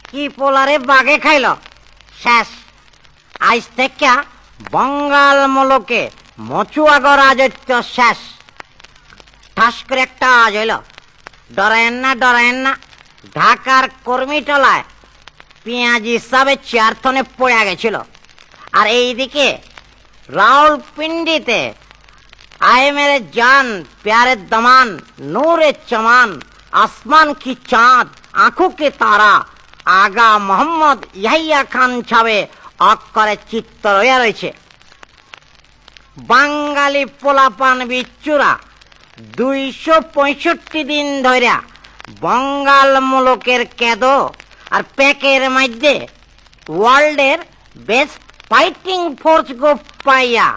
কি পোলারে বাগে খাইল, শেষ। আজ থেকে বঙ্গাল মুলুকে মচুয়াগো রাজত্ব শেষ। ঠাস করে একটা আওয়াজ হইল, ডরায়েন না ডরায়েন না। ঢাকার কর্মীটলায় পেঁয়াজি হিসাবে চেয়ারথনে পড়ে গেছিল। আর এইদিকে রাউলপিন্ডিতে आए मेरे जान प्यारे दमान नूरे चमान आसमान की चांद आंखों के तारा আগা মোহাম্মদ ইয়াহিয়া খান ছাবে অক্ষরে চিত্ত রইয়া রয়েছে। বাঙালি পোলাপান বিচ্চুরা 265 দিন ধরে বঙ্গাল মুলুকের কেদো আর প্যাকের মধ্যে ওয়ার্ল্ডের বেস্ট ফাইটিং ফোর্স গো পাইয়া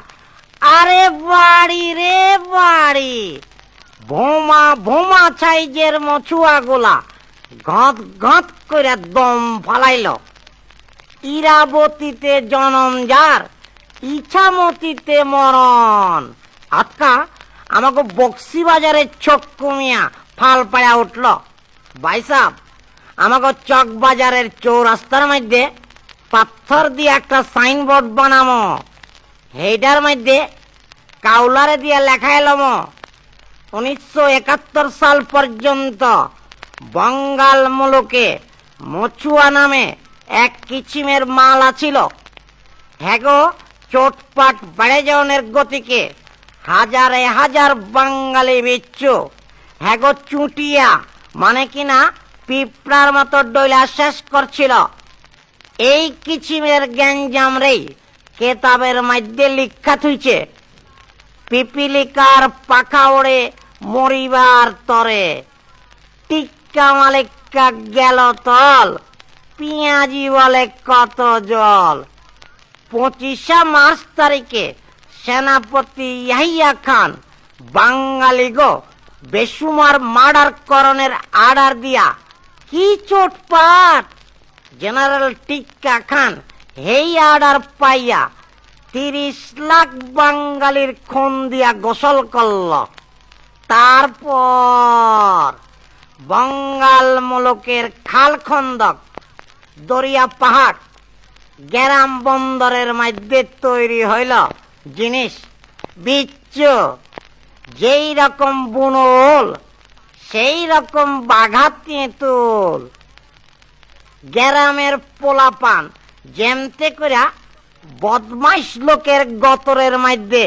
আরে বাড়ি রে বাড়ি ভোমা ভোমা সাইজের মছুয়া গোলা গঁত গঁত করে দম ফালাইল। ইরাবতীতে জনম যার ইছামতিতে মরণ। আজকা আমাকে বক্সি বাজারের চোখ কমিয়া ফাল পায়া উঠল। ভাই সাহেব, আমাকে চক বাজারের চৌরাস্তার মধ্যে পাথর দিয়ে একটা সাইনবোর্ড বানামো। হেইটার মধ্যে কাউলারে দিয়ে লেখা এলম 1971 সাল পর্যন্ত বঙ্গাল মুলুকে মচুয়া নামে এক কিচিমের মাল আছিল। হ্যাগো চোটপাট বেড়ে যাওয়ার গতিকে হাজারে হাজার বাঙালি বিচ্ছু হ্যাগো চুটিয়া মানে কিনা পিঁপড়ার মতো ডইলা শেষ করছিল। এই কিচিমের গ্যাঞ্জাম রে কেতাবের মধ্যে লিখা থুইছে, পিপিলিকার পাখা ওড়ে মরিবার তরে, টিক্কা মালিকা গেল তল, পেঁয়াজি বলে কত জল। 25 মার্চ তারিখে সেনাপতি ইয়াহিয়া খান বাঙালি গো বেসুমার মার্ডার করণের আর্ডার দিয়া কি চোটপাট। জেনারেল টিক্কা খান এই আর্ডার পাইয়া 30 লাখ বাঙালির খুন দিয়া গোসল করল। তারপর বঙ্গাল মুলুকের খাল খন্দক দরিয়া পাহাড় গ্রাম বন্দরের মধ্যে তৈরি হইল জিনিস বিচ্ছু। যেই রকম বুনোল সেই রকম বাঘা তেঁতুল। গ্রামের পোলাপান যেমতে করিয়া বদমাইশ লোকের গতরের মধ্যে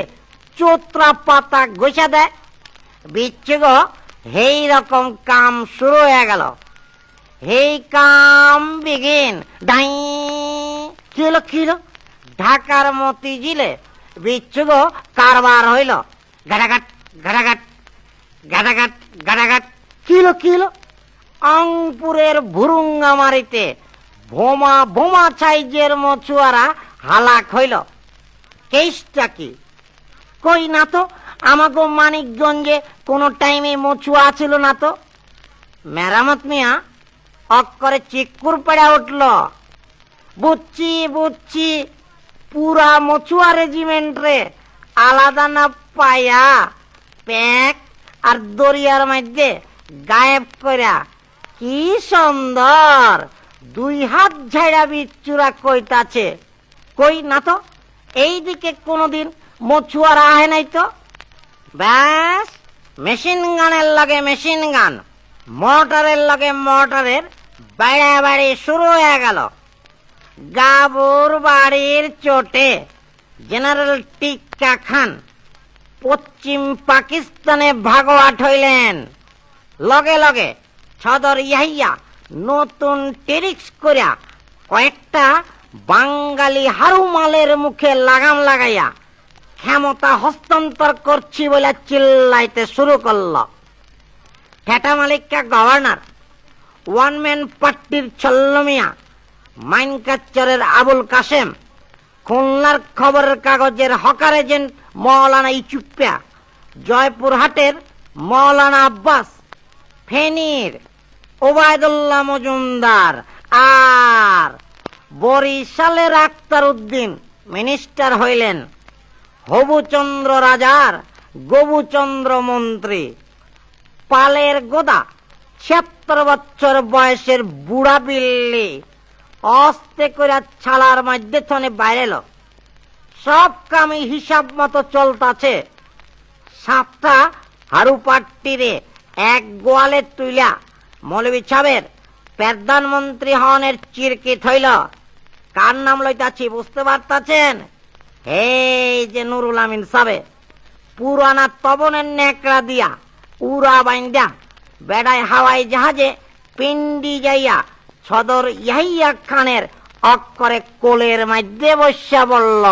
চোত্রা পাতা ঘষা দেয়, বিচ্ছু গো এই রকম কাম শুরু হয়ে গেল। এই কাম বিগিন ডাই কিলো কিলো ঢাকার মতিঝিলে বিচ্ছু গো কারবার হইল। গাড়াঘাট গাড়াঘাট গাড়াঘাট গাড়াঘাট কিলো কিলো আংপুরের ভুরুঙ্গামারিতে ভোমা ভোমা সাইজের মছুয়ারা হালাক হইল। কেসটা কি কই না তো, আমাকে মানিকগঞ্জে কোনো টাইমে মছুয়া ছিল না তো। মেরামত মিয়া অক্ষরে চিকুর পড়ে উঠল। বুঝছি বুঝছি, পুরা মছুয়া রেজিমেন্ট রে আলাদা না পায়া প্যাক আর দরিয়ার মধ্যে গায়েব কইরা কি সুন্দর 2 হাত ঝাইড়া বিচ্চুরা কইতাছে। কই না তো, এইদিকে কোনোদিন মছুয়ারা আহে নাই তো। ব্যাস মেশিন গানের লগে মেশিন গান, মোটরের লগে মোটরের বাড়াবাড়ি শুরু হয়ে গেল। গাবুর বাড়ির চোটে জেনারেল টিক্কা খান পশ্চিম পাকিস্তানে ভাগোয়াট হইলেন। লগে লগে সদর ইয়াহিয়া নতুন টেরিক্স করিয়া কয়েকটা বাঙালি হারুমালের মুখে লাগাম লাগাইয়া ক্ষমতা হস্তান্তর করছি বলে চিল্লাইতে শুরু করল। ঠেটা মালিকা গভর্নর, ওয়ান ম্যান পার্টির ছল্লমিয়া মাইনকাচ্চরের আবুল কাসেম, খুলনার খবরের কাগজের হকার এজেন্ট মৌলানা ইচুপ্পা, জয়পুরহাটের মৌলানা আব্বাস, ফেনীর ওবায়দুল্লাহ মজুমদার আর বরিশালের আক্তার উদ্দিন মিনিস্টার হইলেন। হবুচন্দ্র রাজার গবুচন্দ্র মন্ত্রী, পালের গোদা 76 বছর বয়সের বুড়া বিল্লি অস্তে করে ছালার মধ্যে থনে বাইরে এলো। সব কামই হিসাব মতো চলতাছে। সাতটা হারু পাট্টিরে এক গোয়ালে তুইলা মৌলভী সাহেবের প্রধানমন্ত্রী হনের চিরকিত হইল। কার নাম লইতাছি বুঝতে পারতাছেন? এই যে নুরুল আমিন সাহেব পুরানা তবনের নেকড়া দিয়া উড়া বাইন্দা বেড়ায় হাওয়াই জাহাজে পিন্ডি যাইয়া সদর ইয়াহিয়া খানের অক্ষরে কোলের মধ্যে বসা বলল।